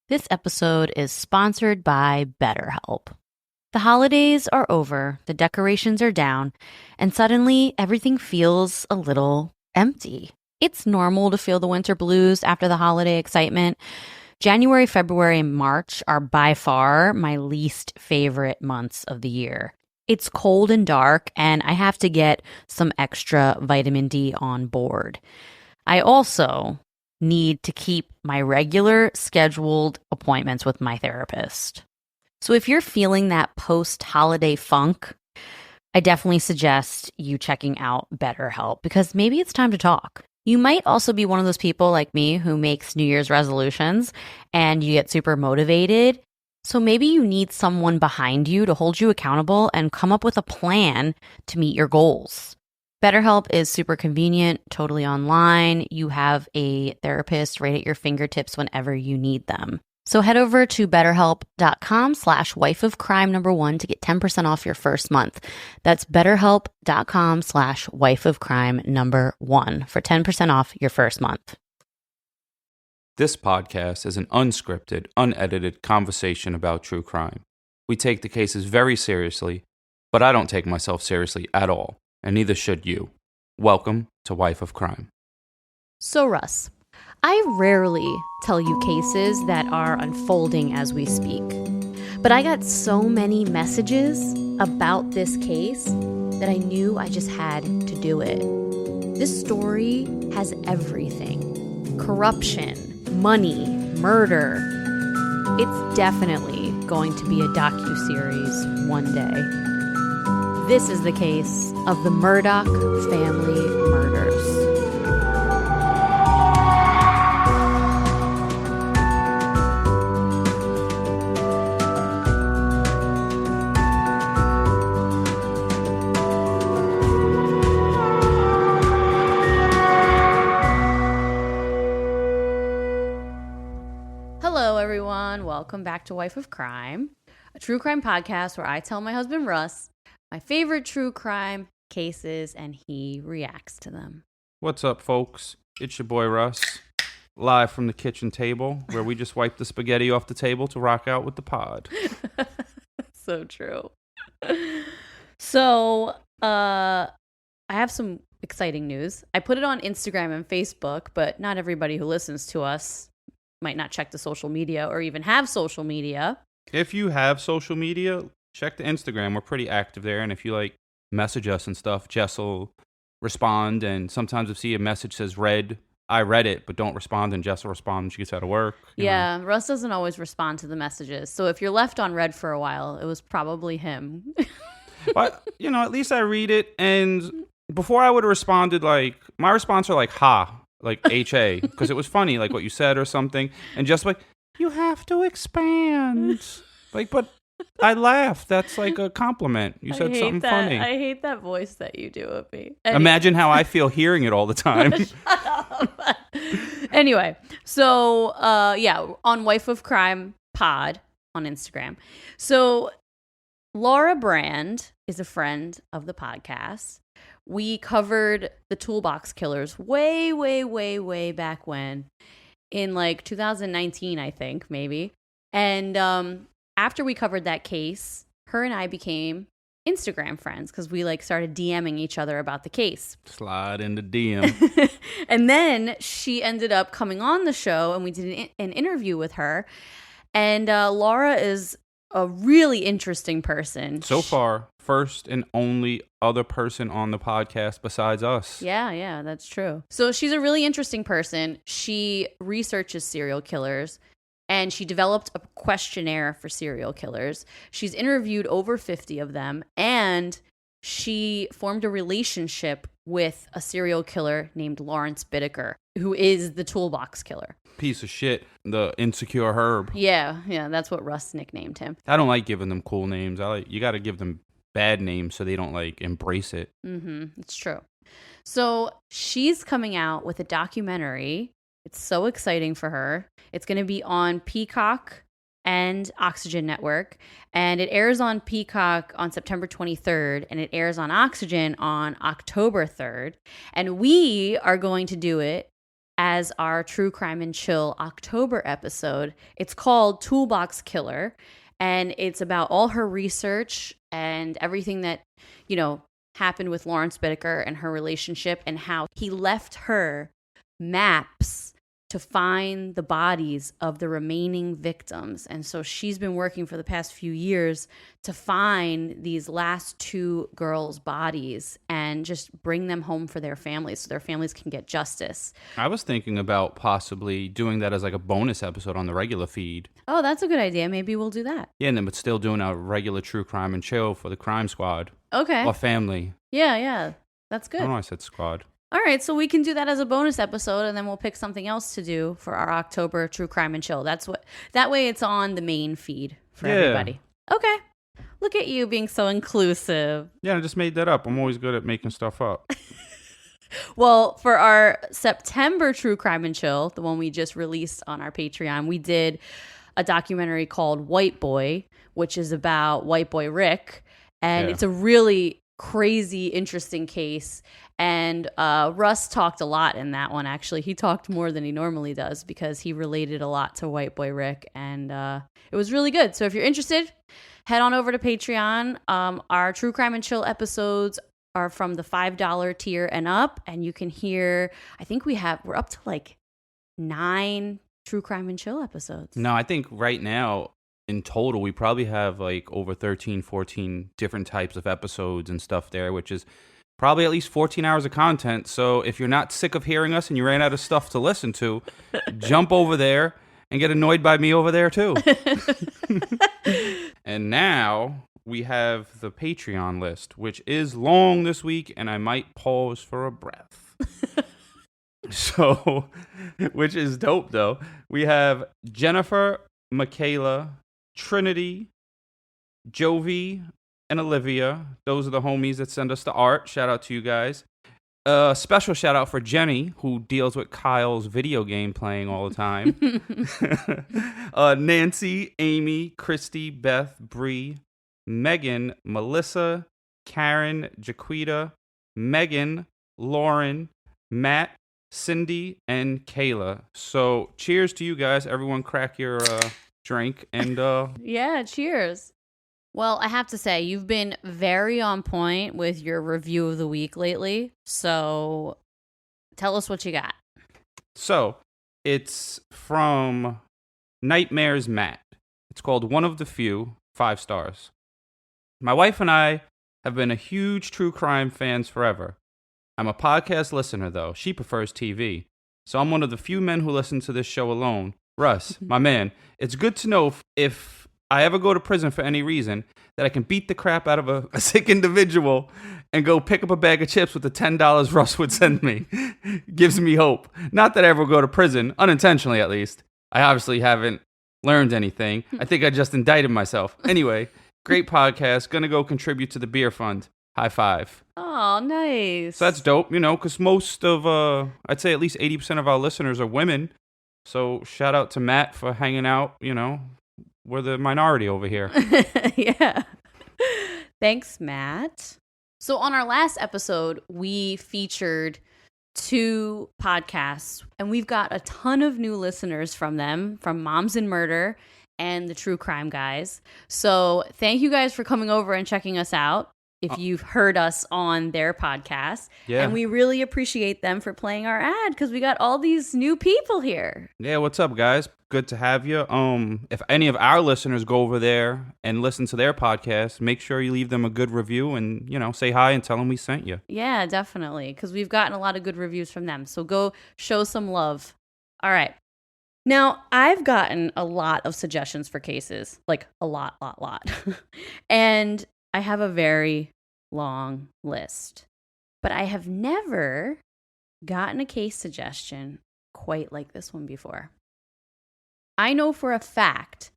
This episode is sponsored by BetterHelp. The holidays are over, the decorations are down, and suddenly everything feels a little empty. It's normal to feel the winter blues after the holiday excitement. January, February, and March are by far my least favorite months of the year. It's cold and dark, and I have to get some extra vitamin D on board. I also need to keep my regular scheduled appointments with my therapist. So if you're feeling that post-holiday funk, I definitely suggest you checking out BetterHelp because maybe it's time to talk. You might also be one of those people like me who makes New Year's resolutions and you get super motivated. So maybe you need someone behind you to hold you accountable and come up with a plan to meet your goals. BetterHelp is super convenient, totally online. You have a therapist right at your fingertips whenever you need them. So head over to betterhelp.com/wifeofcrime1 to get 10% off your first month. That's betterhelp.com/wifeofcrime1 for 10% off your first month. This podcast is an unscripted, unedited conversation about true crime. We take the cases very seriously, but I don't take myself seriously at all, and neither should you. Welcome to Wife of Crime. So Russ, I rarely tell you cases that are unfolding as we speak, but I got so many messages about this case that I knew I just had to do it. This story has everything: corruption, money, murder. It's definitely going to be a docuseries one day. This is the case of the Murdaugh family murders. Hello, everyone. Welcome back to Wife of Crime, a true crime podcast where I tell my husband Russ my favorite true crime cases and he reacts to them. What's up, folks? It's your boy Russ, live from the kitchen table where we just wipe the spaghetti off the table to rock out with the pod. So true. So, I have some exciting news. I put it on Instagram and Facebook, but not everybody who listens to us might not check the social media or even have social media. If you have social media, check the Instagram. We're pretty active there, and if you message us and stuff, Jess will respond, and sometimes if see a message says read, I read it, but don't respond, and Jess will respond when she gets out of work. Yeah, Russ doesn't always respond to the messages, so if you're left on read for a while, it was probably him. But, at least I read it, and before I would have responded, my response are ha, H-A, because it was funny, what you said or something, and just you have to expand. But I laughed. That's a compliment. You said something funny. I hate that voice that you do of me. Anyway. Imagine how I feel hearing it all the time. Shut up. Anyway, so on Wife of Crime Pod on Instagram. So Laura Brand is a friend of the podcast. We covered the Toolbox Killers way, way, way, way back when, in 2019, I think, maybe. And after we covered that case, her and I became Instagram friends because we started DMing each other about the case. Slide into DM. And then she ended up coming on the show and we did an interview with her. And Laura is a really interesting person. So far, first and only other person on the podcast besides us. Yeah, that's true. So she's a really interesting person. She researches serial killers. And she developed a questionnaire for serial killers. She's interviewed over 50 of them. And she formed a relationship with a serial killer named Lawrence Bittaker, who is the Toolbox Killer. Piece of shit. The insecure Herb. Yeah, that's what Russ nicknamed him. I don't like giving them cool names. You got to give them bad names so they don't embrace it. It's true. So she's coming out with a documentary. It's so exciting for her. It's going to be on Peacock and Oxygen Network. And it airs on Peacock on September 23rd. And it airs on Oxygen on October 3rd. And we are going to do it as our True Crime and Chill October episode. It's called Toolbox Killer, and it's about all her research and everything that, happened with Lawrence Bittaker and her relationship, and how he left her maps to find the bodies of the remaining victims. And so she's been working for the past few years to find these last two girls' bodies and just bring them home for their families so their families can get justice. I was thinking about possibly doing that as like a bonus episode on the regular feed. Oh, that's a good idea. Maybe we'll do that. Yeah, and then but still doing a regular True Crime and Chill for the Crime Squad. Okay. Or family. Yeah. That's good. I don't know, I said squad. All right, so we can do that as a bonus episode, and then we'll pick something else to do for our October True Crime and Chill. That way it's on the main feed for everybody. Okay. Look at you being so inclusive. Yeah, I just made that up. I'm always good at making stuff up. Well, for our September True Crime and Chill, the one we just released on our Patreon, we did a documentary called White Boy, which is about White Boy Rick, and it's a really crazy, interesting case. And Russ talked a lot in that one, actually. He talked more than he normally does because he related a lot to White Boy Rick, and it was really good. So if you're interested, head on over to Patreon. Our True Crime and Chill episodes are from the $5 tier and up, and you can hear, I think we're up to like 9 True Crime and Chill episodes. No, I think right now, in total, we probably have like over 13, 14 different types of episodes and stuff there, which is probably at least 14 hours of content. So if you're not sick of hearing us and you ran out of stuff to listen to, jump over there and get annoyed by me over there too. And now we have the Patreon list, which is long this week, and I might pause for a breath. So, which is dope though. We have Jennifer, Michaela, Trinity, Jovi, and Olivia. Those are the homies that send us the art. Shout out to you guys. Special shout out for Jenny, who deals with Kyle's video game playing all the time. Nancy, Amy, Christy, Beth, Bree, Megan, Melissa, Karen, Jaquita, Megan, Lauren, Matt, Cindy, and Kayla. So cheers to you guys. Everyone crack your drink. And yeah, cheers. Well, I have to say, you've been very on point with your review of the week lately. So tell us what you got. So it's from Nightmares Matt. It's called One of the Few, 5 stars. My wife and I have been a huge true crime fans forever. I'm a podcast listener, though. She prefers TV. So I'm one of the few men who listen to this show alone. Russ, my man, it's good to know if I ever go to prison for any reason, that I can beat the crap out of a sick individual and go pick up a bag of chips with the $10 Russ would send me. Gives me hope. Not that I ever go to prison, unintentionally at least. I obviously haven't learned anything. I think I just indicted myself. Anyway, great podcast. Gonna go contribute to the beer fund. High five. Oh, nice. So that's dope, because most of, I'd say at least 80% of our listeners are women. So shout out to Matt for hanging out, We're the minority over here. Yeah. Thanks, Matt. So on our last episode, we featured 2 podcasts, and we've got a ton of new listeners from them, from Moms in Murder and the True Crime Guys. So thank you guys for coming over and checking us out if you've heard us on their podcast. Yeah. And we really appreciate them for playing our ad because we got all these new people here. Yeah, what's up, guys? Good to have you. If any of our listeners go over there and listen to their podcast, make sure you leave them a good review and, say hi and tell them we sent you. Yeah, definitely, because we've gotten a lot of good reviews from them. So go show some love. All right. Now, I've gotten a lot of suggestions for cases, like a lot. And I have a very long list, but I have never gotten a case suggestion quite like this one before. I know for a fact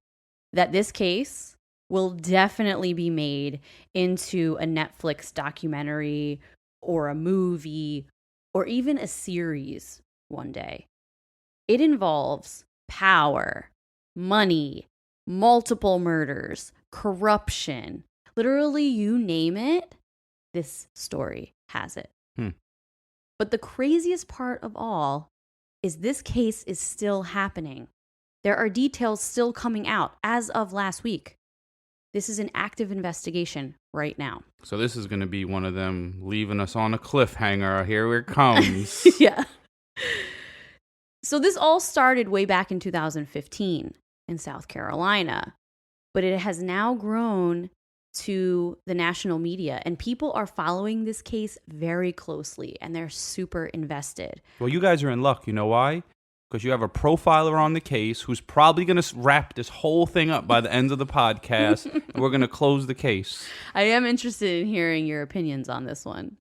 that this case will definitely be made into a Netflix documentary or a movie or even a series one day. It involves power, money, multiple murders, corruption. Literally, you name it, this story has it. But the craziest part of all is this case is still happening. There are details still coming out as of last week. This is an active investigation right now. So this is going to be one of them leaving us on a cliffhanger. Here it comes. Yeah. So this all started way back in 2015 in South Carolina, but it has now grown to the national media, and people are following this case very closely, and they're super invested. Well, you guys are in luck. You know why? Because you have a profiler on the case who's probably going to wrap this whole thing up by the end of the podcast, and we're going to close the case. I am interested in hearing your opinions on this one.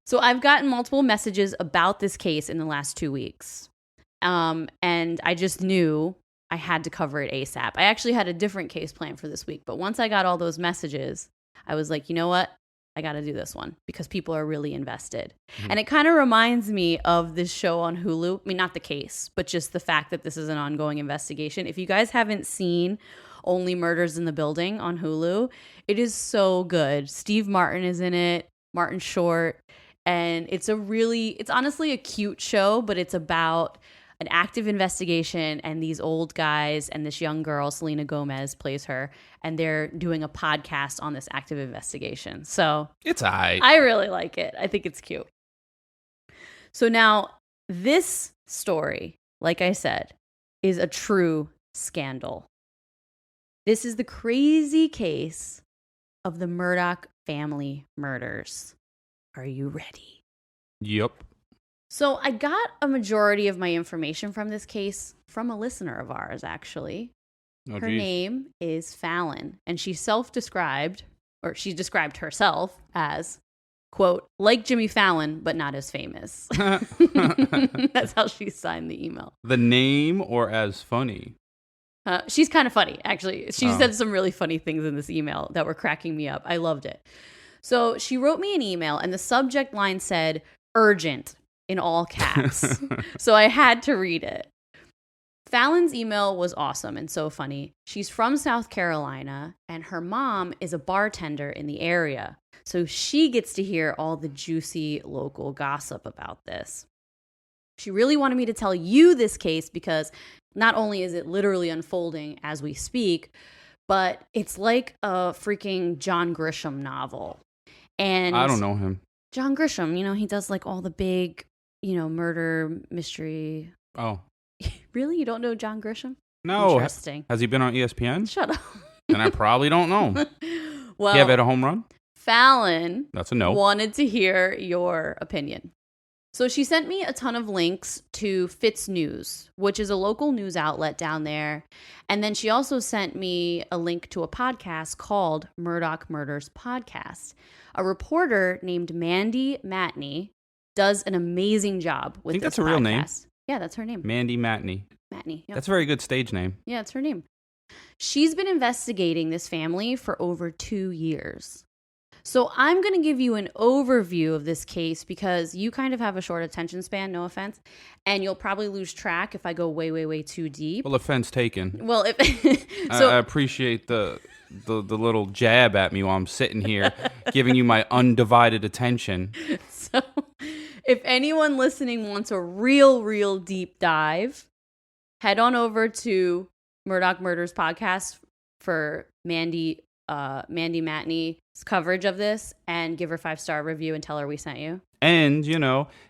So I've gotten multiple messages about this case in the last 2 weeks, and I just knew I had to cover it ASAP. I actually had a different case planned for this week, but once I got all those messages, I was like, you know what? I got to do this one because people are really invested. Mm-hmm. And it kind of reminds me of this show on Hulu. I mean, not the case, but just the fact that this is an ongoing investigation. If you guys haven't seen Only Murders in the Building on Hulu, it is so good. Steve Martin is in it, Martin Short. And it's honestly a cute show, but it's about an active investigation and these old guys and this young girl, Selena Gomez plays her, and they're doing a podcast on this active investigation. So it's I really like it. I think it's cute. So now this story, like I said, is a true scandal. This is the crazy case of the Murdaugh family murders. Are you ready? Yep. So I got a majority of my information from this case from a listener of ours, actually. Oh, her name is Fallon, and she described herself as, quote, like Jimmy Fallon, but not as famous. That's how she signed the email. The name or as funny? She's kind of funny, actually. She said some really funny things in this email that were cracking me up. I loved it. So she wrote me an email, and the subject line said, urgent, in all caps. So I had to read it. Fallon's email was awesome and so funny. She's from South Carolina, and her mom is a bartender in the area. So she gets to hear all the juicy local gossip about this. She really wanted me to tell you this case because not only is it literally unfolding as we speak, but it's like a freaking John Grisham novel. And I don't know him. John Grisham, he does like all the big, murder mystery. Oh. Really? You don't know John Grisham? No. Interesting. Has he been on ESPN? Shut up. Then I probably don't know. Well, he ever had a home run? Fallon That's a no. Wanted to hear your opinion. So she sent me a ton of links to Fitz News, which is a local news outlet down there. And then she also sent me a link to a podcast called Murdaugh Murders Podcast. A reporter named Mandy Matney does an amazing job with this podcast. I think that's a real name. Yeah, that's her name. Mandy Matney. Matney, yep. That's a very good stage name. Yeah, it's her name. She's been investigating this family for over 2 years. So I'm going to give you an overview of this case because you kind of have a short attention span, no offense, and you'll probably lose track if I go way, way, way too deep. Well, offense taken. Well, I appreciate the little jab at me while I'm sitting here giving you my undivided attention. So if anyone listening wants a real deep dive, head on over to Murdaugh Murders Podcast for Mandy Matney's coverage of this and give her 5-star review and tell her we sent you. And,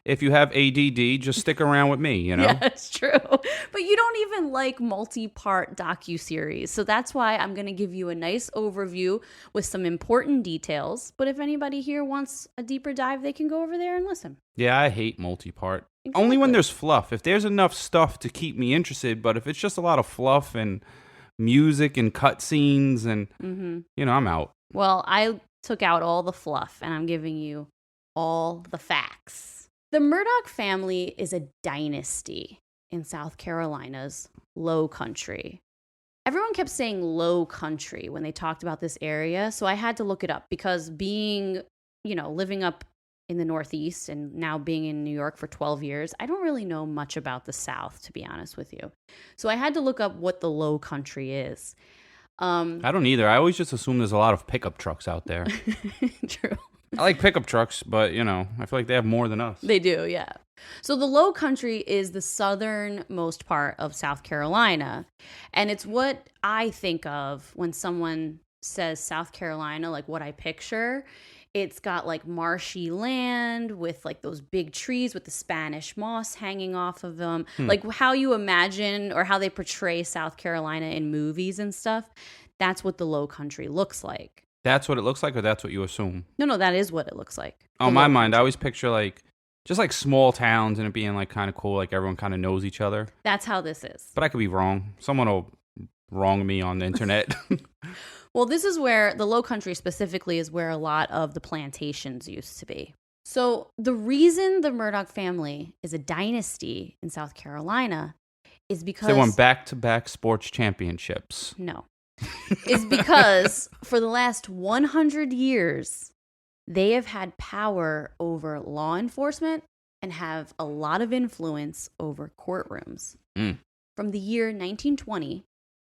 if you have ADD, just stick around with me, Yeah, it's true. But you don't even like multi-part docuseries. So that's why I'm going to give you a nice overview with some important details. But if anybody here wants a deeper dive, they can go over there and listen. Yeah, I hate multi-part. Exactly. Only when there's fluff. If there's enough stuff to keep me interested, but if it's just a lot of fluff and music and cutscenes and, I'm out. Well, I took out all the fluff and I'm giving you all the facts. The Murdaugh family is a dynasty in South Carolina's Low Country. Everyone kept saying Low Country when they talked about this area, so I had to look it up because being, living up in the Northeast and now being in New York for 12 years, I don't really know much about the South, to be honest with you. So I had to look up what the Low Country is. I don't either. I always just assume there's a lot of pickup trucks out there. True. I like pickup trucks, but, I feel like they have more than us. They do, yeah. So the Low Country is the southernmost part of South Carolina. And it's what I think of when someone says South Carolina, like what I picture. It's got like marshy land with like those big trees with the Spanish moss hanging off of them. Like how you imagine or how they portray South Carolina in movies and stuff. That's what the Low Country looks like. That's what it looks like, or that's what you assume? No, that is what it looks like. On my mind, I always picture like just like small towns and it being like kind of cool, like everyone kind of knows each other. That's how this is. But I could be wrong. Someone will wrong me on the internet. Well, this is where the Low Country specifically is where a lot of the plantations used to be. So the reason the Murdaugh family is a dynasty in South Carolina is because... They won back-to-back sports championships. No. Is because for the last 100 years, they have had power over law enforcement and have a lot of influence over courtrooms. From the year 1920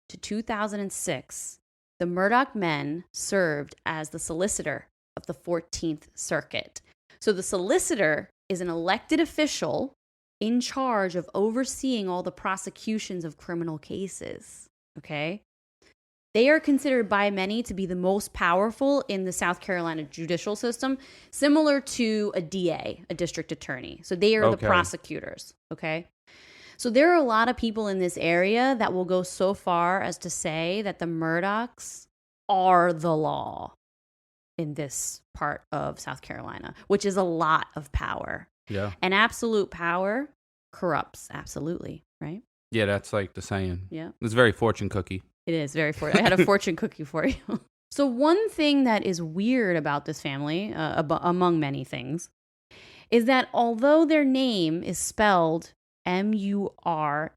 to 2006, the Murdaugh men served as the solicitor of the 14th Circuit. So the solicitor is an elected official in charge of overseeing all the prosecutions of criminal cases. Okay? They are considered by many to be the most powerful in the South Carolina judicial system, similar to a DA, a district attorney. So they are the prosecutors, okay? So there are a lot of people in this area that will go so far as to say that the Murdaughs are the law in this part of South Carolina, which is a lot of power. Yeah. And absolute power corrupts, absolutely, right? Yeah, that's like the saying. Yeah. It's very fortune cookie. It is very fortunate. I had a fortune cookie for you. So one thing that is weird about this family, among many things, is that although their name is spelled Murdaugh,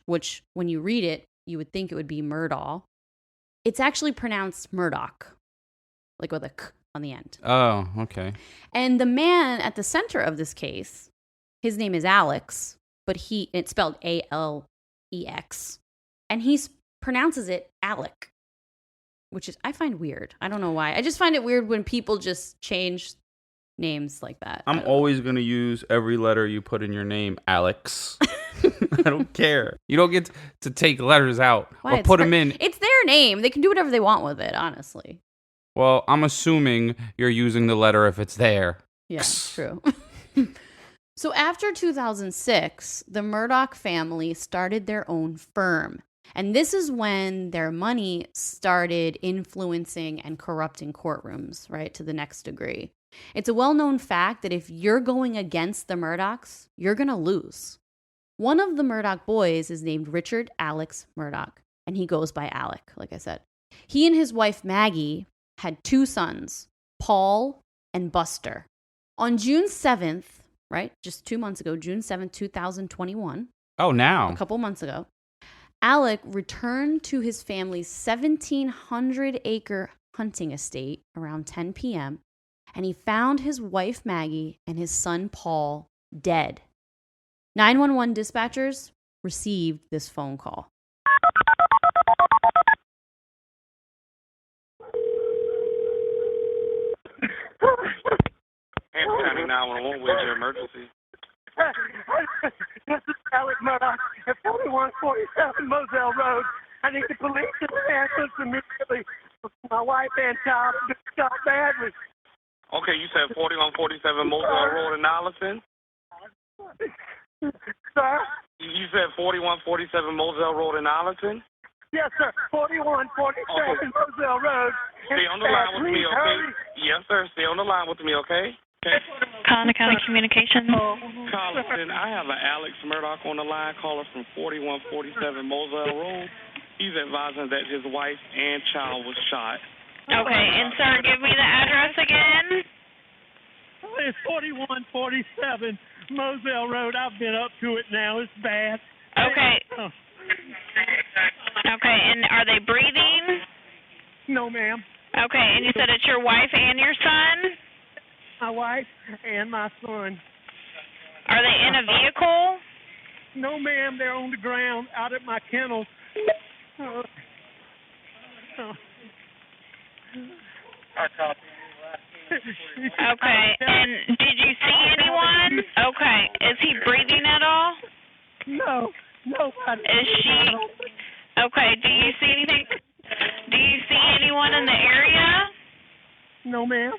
which when you read it, you would think it would be Murdaugh, it's actually pronounced Murdaugh, like with a K on the end. Oh, okay. And the man at the center of this case, his name is Alex, but it's spelled Alex. And he pronounces it Alec, which is I find weird. I don't know why. I just find it weird when people just change names like that. I'm always going to use every letter you put in your name, Alex. I don't care. You don't get to take letters out or put them in. It's their name. They can do whatever they want with it, honestly. Well, I'm assuming you're using the letter if it's there. Yeah, true. So after 2006, the Murdaugh family started their own firm. And this is when their money started influencing and corrupting courtrooms, right, to the next degree. It's a well-known fact that if you're going against the Murdaughs, you're going to lose. One of the Murdaugh boys is named Richard Alex Murdaugh, and he goes by Alec, like I said. He and his wife Maggie had 2 sons, Paul and Buster. On June 7th, right, just 2 months ago, June 7th, 2021. Oh, now. A couple months ago. Alec returned to his family's 1,700-acre hunting estate around 10 p.m., and he found his wife Maggie and his son Paul dead. 911 dispatchers received this phone call. Hampton County 911, where's your emergency? This is Alec Murdaugh at 4147 Moselle Road. I need the police and the ambulance immediately. My wife and child got badly. Okay, you said 4147 Moselle Road in Allison? Sir? You said 4147 Moselle Road in Allison? Yes, sir. 4147 Moselle Road. Stay on the line with me, okay? Hurry. Yes, sir. Stay on the line with me, okay? Collier County Communications. Carlton, I have an Alex Murdaugh on the line, caller from 4147 Moselle Road. He's advising that his wife and child was shot. Okay, and sir, give me the address again. It's 4147 Moselle Road. I've been up to it now. It's bad. Okay. Okay, and are they breathing? No, ma'am. Okay, and you said it's your wife and your son? My wife and my son. Are they in a vehicle? No, ma'am. They're on the ground out at my kennel. I copy. Okay. And did you see anyone? Okay. Is he breathing at all? No. Is she? Okay. Do you see anything? Do you see anyone in the area? No, ma'am.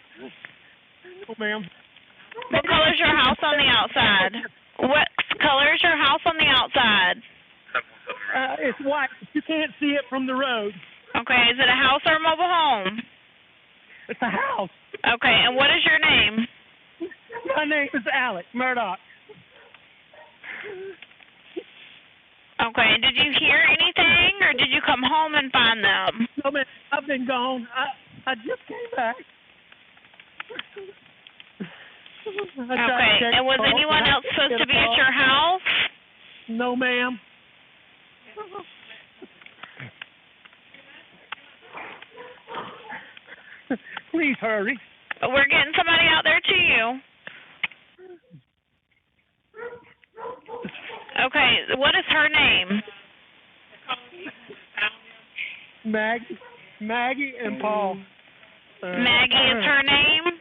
What color is your house on the outside? What color is your house on the outside? It's white. You can't see it from the road. Okay. Is it a house or a mobile home? It's a house. Okay. And what is your name? My name is Alec Murdaugh. Okay. And did you hear anything, or did you come home and find them? No, man, I've been gone. I just came back. Okay. And was anyone else supposed to be at your house? No, ma'am. Please hurry. We're getting somebody out there to you. Okay. What is her name? Maggie and Paul. Maggie is her name?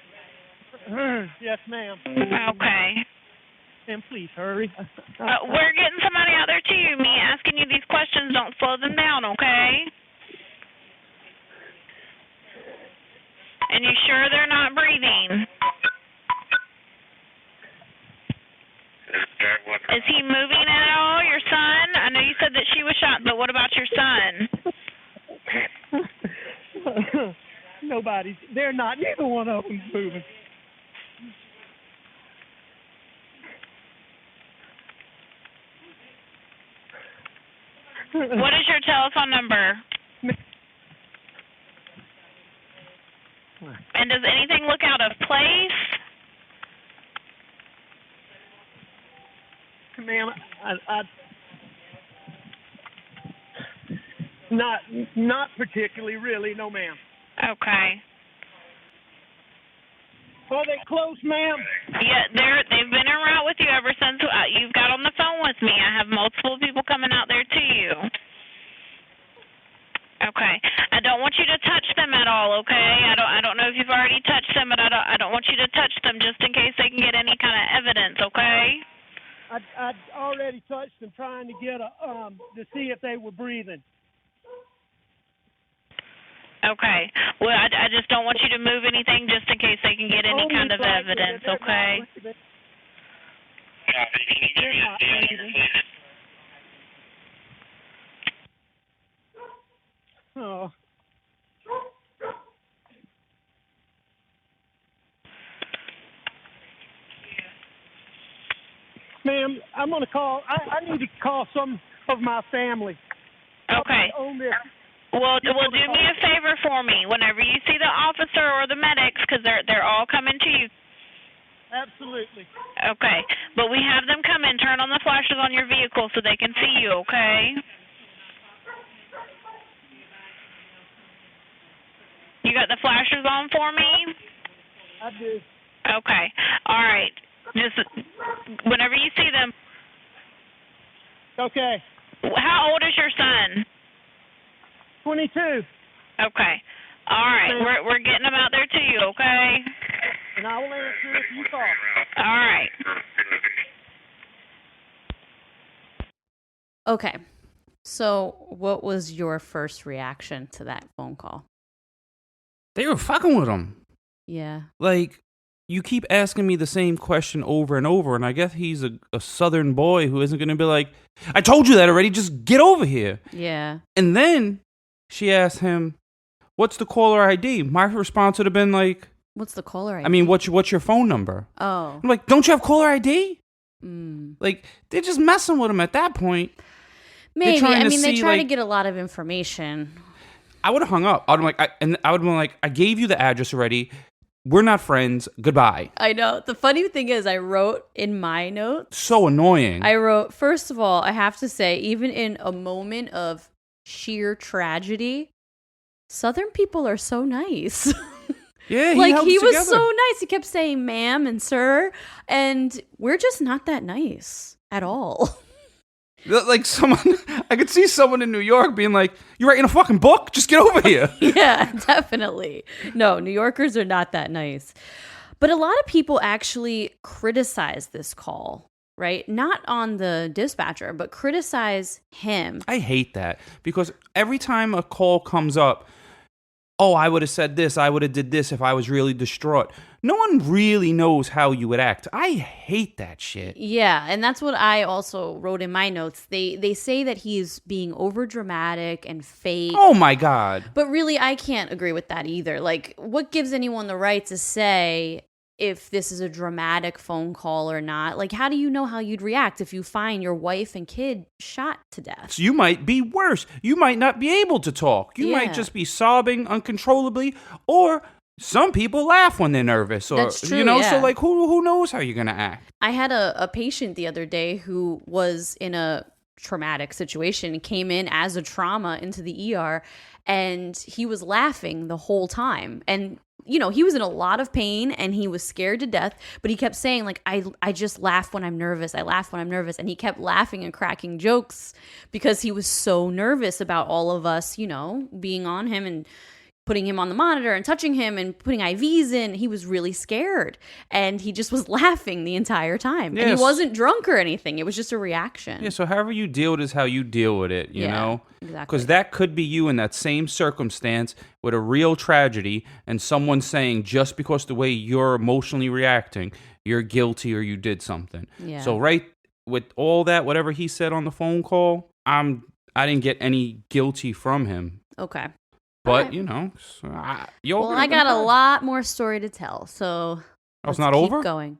Yes, ma'am. Okay. And please hurry. We're getting somebody out there to you. Me asking you these questions don't slow them down, okay? And you sure they're not breathing? Is he moving at all, your son? I know you said that she was shot, but what about your son? Nobody. They're not. Neither one of them's moving. What is your telephone number? And does anything look out of place? Ma'am, I not particularly, really, no, ma'am. Okay. Are they close, ma'am? Yeah, they've been en route with you ever since you've got on the phone with me. I have multiple people coming out there to you. Okay. I don't want you to touch them at all, okay? I don't know if you've already touched them, but I don't want you to touch them just in case they can get any kind of evidence, okay? I'd already touched them trying to get to see if they were breathing. Okay. Well, I just don't want you to move anything just in case they can get any kind of evidence, okay? Oh. Ma'am, I'm going to call. I need to call some of my family. Okay. On this. Well, do me a favor for me. Whenever you see the officer or the medics, because they're all coming to you. Absolutely. Okay. But we have them come in, turn on the flashes on your vehicle so they can see you, okay? You got the flashers on for me? I do. Okay. All right. Just whenever you see them. Okay. How old is your son? 22. Okay. All right. We're getting them out there to you, okay? And I will answer if you call. All right. Okay. So, what was your first reaction to that phone call? They were fucking with him. Yeah. Like, you keep asking me the same question over and over, and I guess he's a southern boy who isn't going to be like, I told you that already, just get over here. Yeah. And then she asked him, what's the caller ID? My response would have been like, what's the caller ID? I mean, what's your phone number? Oh. I'm like, don't you have caller ID? Mm. Like, they're just messing with him at that point. Maybe. I mean, they try to like, get a lot of information. I would have hung up. I would have been like, I gave you the address already. We're not friends. Goodbye. I know. The funny thing is, I wrote in my notes. So annoying. I wrote, first of all, I have to say, even in a moment of sheer tragedy, Southern people are so nice. Yeah, he was so nice. He kept saying ma'am and sir, and we're just not that nice at all. Like someone, I could see someone in New York being like, "You writing a fucking book? Just get over here." Yeah, definitely. No, New Yorkers are not that nice. But a lot of people actually criticize this call, right? Not on the dispatcher, but criticize him. I hate that because every time a call comes up, oh, I would have said this, I would have did this if I was really distraught. No one really knows how you would act. I hate that shit. Yeah, and that's what I also wrote in my notes. They say that he's being over dramatic and fake. Oh my God. But really, I can't agree with that either. Like, what gives anyone the right to say if this is a dramatic phone call or not? Like, how do you know how you'd react if you find your wife and kid shot to death? So you might be worse. You might not be able to talk. You might just be sobbing uncontrollably, or some people laugh when they're nervous, or That's true, so like who knows how you're gonna act. I had a patient the other day who was in a traumatic situation, came in as a trauma into the ER, and he was laughing the whole time. And he was in a lot of pain and he was scared to death, but he kept saying, like, I just laugh when I'm nervous. I laugh when I'm nervous. And he kept laughing and cracking jokes because he was so nervous about all of us, being on him and putting him on the monitor and touching him and putting IVs in. He was really scared and he just was laughing the entire time. Yes. And he wasn't drunk or anything. It was just a reaction. Yeah, so however you deal with it is how you deal with it, you know? Exactly. Because that could be you in that same circumstance with a real tragedy and someone saying just because the way you're emotionally reacting, you're guilty or you did something. Yeah. So right with all that, whatever he said on the phone call, I didn't get any guilty from him. Okay. But, right. I got a lot more story to tell, so it's not over? Keep going.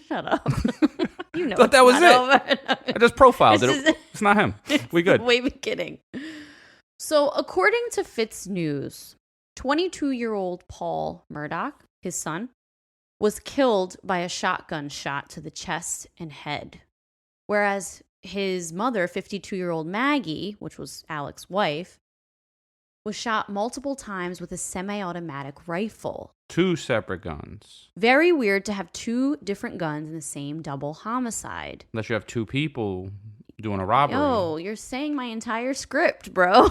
Shut up. Thought that was it. Over. I just profiled it. It's not him. We good. Way beginning. So, according to Fitz News, 22-year-old Paul Murdaugh, his son, was killed by a shotgun shot to the chest and head, whereas his mother, 52-year-old Maggie, which was Alec's wife, was shot multiple times with a semi-automatic rifle. 2 separate guns. Very weird to have 2 different guns in the same double homicide. Unless you have 2 people doing a robbery. Oh, you're saying my entire script, bro.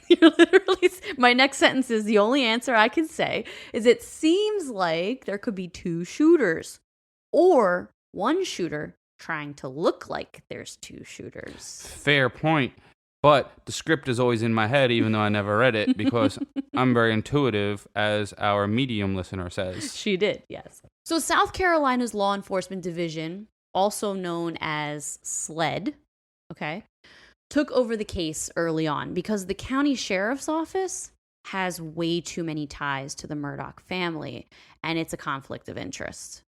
You're literally... My next sentence is the only answer I can say is it seems like there could be 2 shooters. Or 1 shooter trying to look like there's 2 shooters. Fair point. But the script is always in my head, even though I never read it, because I'm very intuitive, as our medium listener says. She did, yes. So South Carolina's Law Enforcement Division, also known as SLED, took over the case early on because the county sheriff's office has way too many ties to the Murdaugh family, and it's a conflict of interest.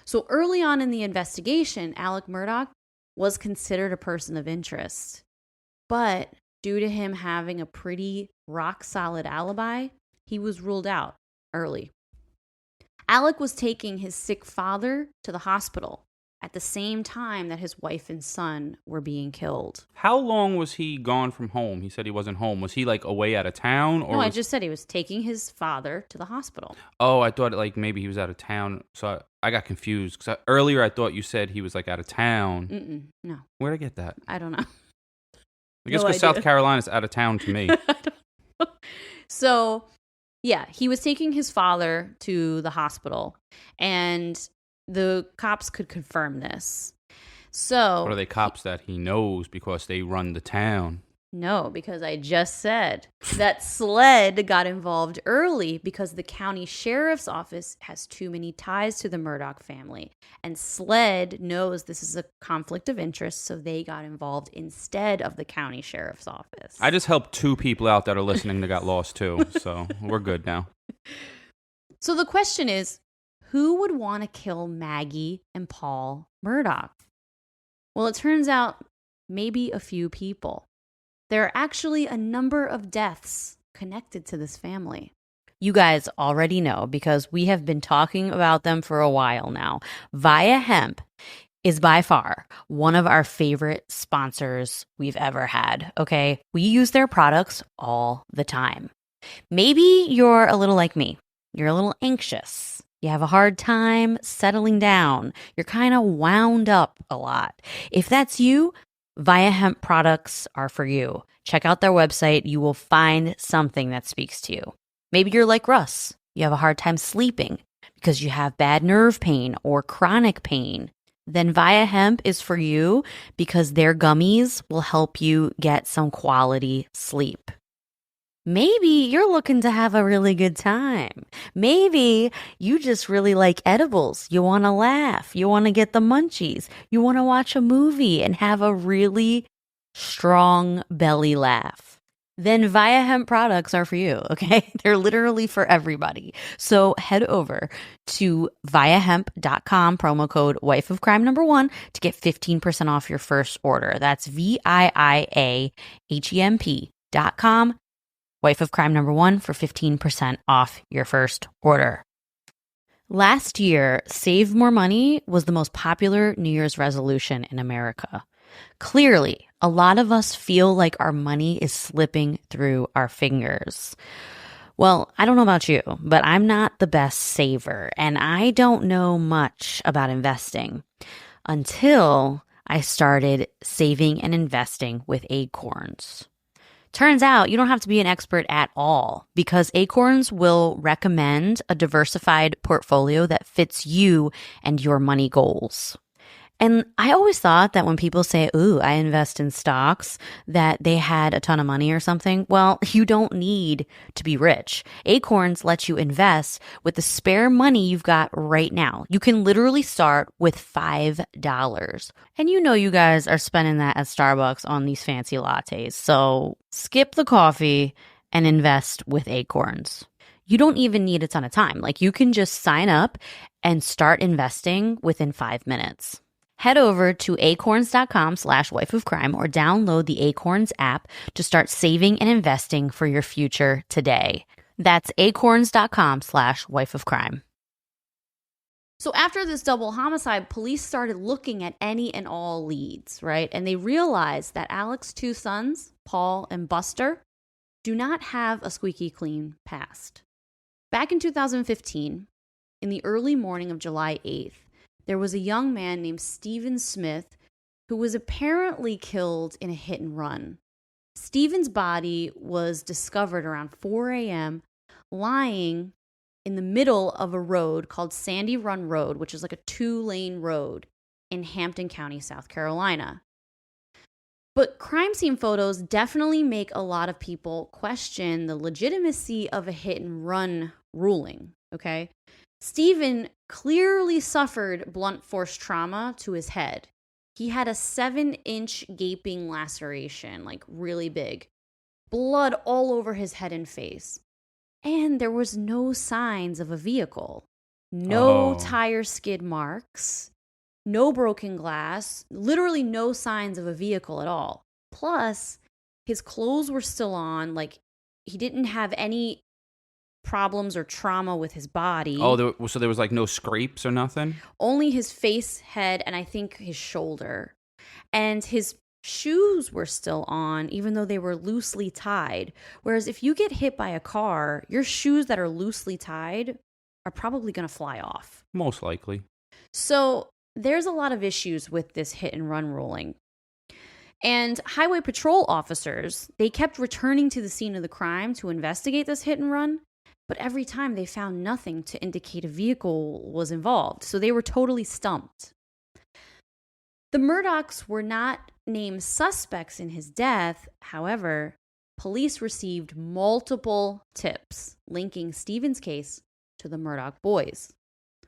So early on in the investigation, Alec Murdaugh was considered a person of interest. But due to him having a pretty rock-solid alibi, he was ruled out early. Alec was taking his sick father to the hospital at the same time that his wife and son were being killed. How long was he gone from home? He said he wasn't home. Was he like away out of town? Or no, I just said he was taking his father to the hospital. Oh, I thought like maybe he was out of town. So I got confused because earlier I thought you said he was like out of town. No. Where'd I get that? I don't know. I guess because South Carolina's out of town to me. So, yeah, he was taking his father to the hospital, and the cops could confirm this. So, what are they cops that he knows because they run the town? No, because I just said that SLED got involved early because the county sheriff's office has too many ties to the Murdaugh family. And SLED knows this is a conflict of interest, so they got involved instead of the county sheriff's office. I just helped 2 people out that are listening that got lost too, so we're good now. So the question is, who would want to kill Maggie and Paul Murdaugh? Well, it turns out maybe a few people. There are actually a number of deaths connected to this family. You guys already know because we have been talking about them for a while now. Via Hemp is by far one of our favorite sponsors we've ever had, okay? We use their products all the time. Maybe you're a little like me. You're a little anxious. You have a hard time settling down. You're kind of wound up a lot. If that's you, Via Hemp products are for you. Check out their website. You will find something that speaks to you. Maybe you're like Russ. You have a hard time sleeping because you have bad nerve pain or chronic pain. Then Via Hemp is for you because their gummies will help you get some quality sleep. Maybe you're looking to have a really good time. Maybe you just really like edibles. You want to laugh. You want to get the munchies. You want to watch a movie and have a really strong belly laugh. Then Via Hemp products are for you, okay? They're literally for everybody. So head over to viahemp.com, promo code wifeofcrime1 to get 15% off your first order. That's VIIAHEMP.com. Wife of Crime #1 for 15% off your first order. Last year, Save More Money was the most popular New Year's resolution in America. Clearly, a lot of us feel like our money is slipping through our fingers. Well, I don't know about you, but I'm not the best saver, and I don't know much about investing until I started saving and investing with Acorns. Turns out you don't have to be an expert at all because Acorns will recommend a diversified portfolio that fits you and your money goals. And I always thought that when people say, ooh, I invest in stocks, that they had a ton of money or something. Well, you don't need to be rich. Acorns lets you invest with the spare money you've got right now. You can literally start with $5. And you know you guys are spending that at Starbucks on these fancy lattes. So skip the coffee and invest with Acorns. You don't even need a ton of time. Like you can just sign up and start investing within 5 minutes. Head over to acorns.com/wifeofcrime or download the Acorns app to start saving and investing for your future today. That's acorns.com/wifeofcrime. So after this double homicide, police started looking at any and all leads, right? And they realized that Alex's two sons, Paul and Buster, do not have a squeaky clean past. Back in 2015, in the early morning of July 8th, there was a young man named Stephen Smith who was apparently killed in a hit and run. Stephen's body was discovered around 4 a.m. lying in the middle of a road called Sandy Run Road, which is like a 2-lane road in Hampton County, South Carolina. But crime scene photos definitely make a lot of people question the legitimacy of a hit and run ruling, okay? Stephen clearly suffered blunt force trauma to his head. He had a 7-inch gaping laceration, like really big. Blood all over his head and face. And there was no signs of a vehicle. No tire skid marks. No broken glass. Literally no signs of a vehicle at all. Plus, his clothes were still on. Like, he didn't have any problems or trauma with his body. Oh, so there was like no scrapes or nothing? Only his face, head, and I think his shoulder. And his shoes were still on, even though they were loosely tied. Whereas if you get hit by a car, your shoes that are loosely tied are probably going to fly off. Most likely. So there's a lot of issues with this hit and run ruling. And highway patrol officers, they kept returning to the scene of the crime to investigate this hit and run. But every time they found nothing to indicate a vehicle was involved. So they were totally stumped. The Murdaughs were not named suspects in his death. However, police received multiple tips linking Stephen's case to the Murdaugh boys.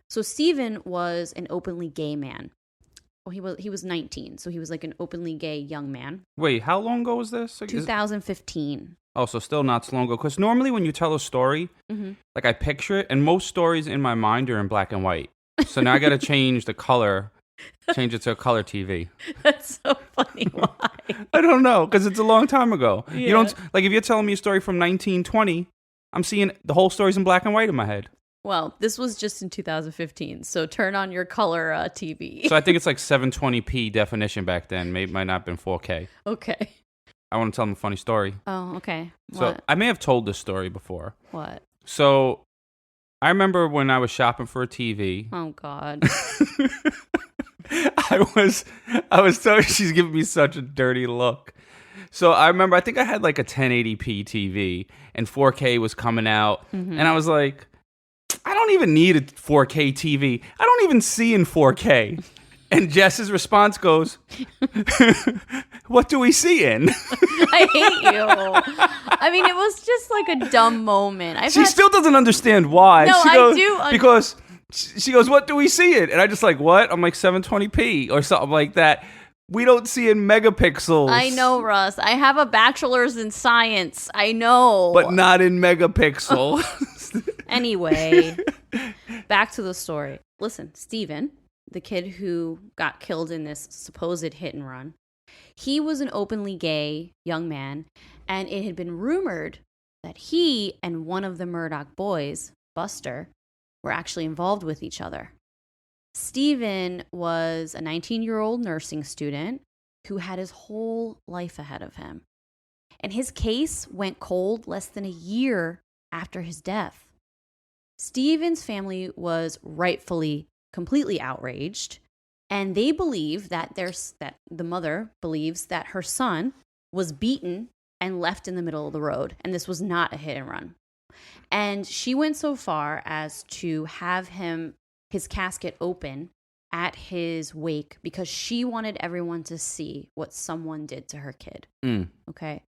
So Stephen was an openly gay man. Well, he was 19, so he was like an openly gay young man. Wait, how long ago was this? 2015. Oh, so still not so long ago. Because normally when you tell a story, like I picture it, and most stories in my mind are in black and white. So now I got to change the color, change it to a color TV. That's so funny. Why? I don't know, because it's a long time ago. Yeah. You don't like if you're telling me a story from 1920, I'm seeing the whole story's in black and white in my head. Well, this was just in 2015, so turn on your color TV. So I think it's like 720p definition back then. Maybe it might not have been 4K. Okay. I want to tell them a funny story. Oh, okay. So I may have told this story before. What? So I remember when I was shopping for a TV. Oh, God. I was telling she's giving me such a dirty look. So I remember, I think I had like a 1080p TV and 4K was coming out. And I was like, I don't even need a 4K TV. I don't even see in 4K. And Jess's response goes, what do we see in? I hate you. I mean, it was just like a dumb moment. She still doesn't understand why. No, she I goes, do. Because she goes, what do we see it? And I just like, what? I'm like 720p or something like that. We don't see in megapixels. I know, Russ. I have a bachelor's in science. I know. But not in megapixel. Anyway, back to the story. Listen, Steven, the kid who got killed in this supposed hit and run, he was an openly gay young man, and it had been rumored that he and one of the Murdaugh boys, Buster, were actually involved with each other. Steven was a 19-year-old nursing student who had his whole life ahead of him. And his case went cold less than a year after his death. Steven's family was rightfully completely outraged, and they believe that the mother believes that her son was beaten and left in the middle of the road, and this was not a hit and run. And she went so far as to have his casket open at his wake because she wanted everyone to see what someone did to her kid. Okay.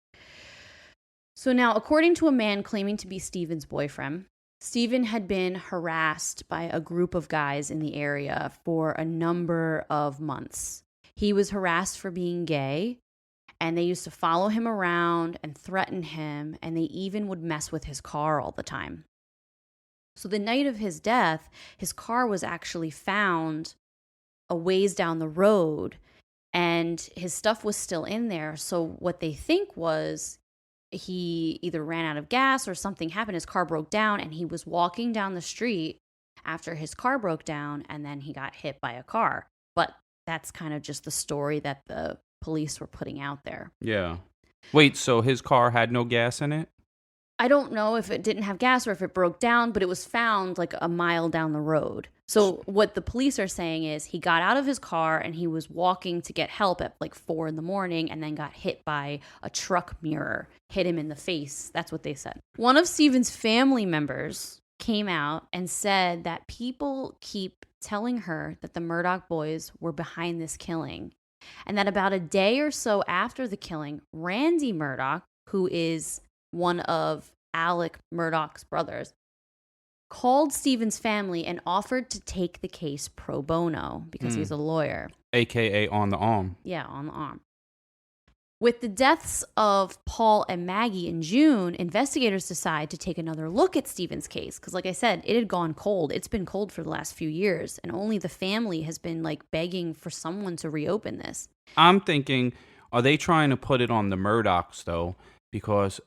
So now, according to a man claiming to be Steven's boyfriend, Steven had been harassed by a group of guys in the area for a number of months. He was harassed for being gay, and they used to follow him around and threaten him, and they even would mess with his car all the time. So the night of his death, his car was actually found a ways down the road, and his stuff was still in there. So what they think was he either ran out of gas or something happened. His car broke down, and he was walking down the street after his car broke down, and then he got hit by a car. But that's kind of just the story that the police were putting out there. Yeah. Wait, so his car had no gas in it? I don't know if it didn't have gas or if it broke down, but it was found like a mile down the road. So what the police are saying is he got out of his car and he was walking to get help at like 4 a.m. and then got hit by a truck mirror, hit him in the face. That's what they said. One of Steven's family members came out and said that people keep telling her that the Murdaugh boys were behind this killing, and that about a day or so after the killing, Randy Murdaugh, who is one of Alec Murdaugh's brothers, called Steven's family and offered to take the case pro bono because he's a lawyer. AKA on the arm. Yeah, on the arm. With the deaths of Paul and Maggie in June, investigators decide to take another look at Steven's case because, like I said, it had gone cold. It's been cold for the last few years, and only the family has been like begging for someone to reopen this. I'm thinking, are they trying to put it on the Murdaughs, though? Because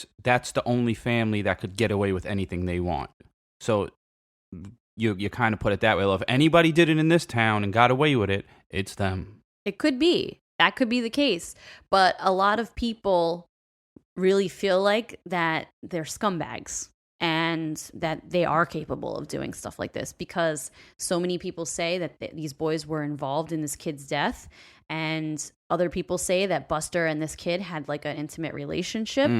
that's the only family that could get away with anything they want. So you kind of put it that way. Well, if anybody did it in this town and got away with it, it's them. It could be. That could be the case. But a lot of people really feel like that they're scumbags and that they are capable of doing stuff like this because so many people say that these boys were involved in this kid's death, and other people say that Buster and this kid had like an intimate relationship.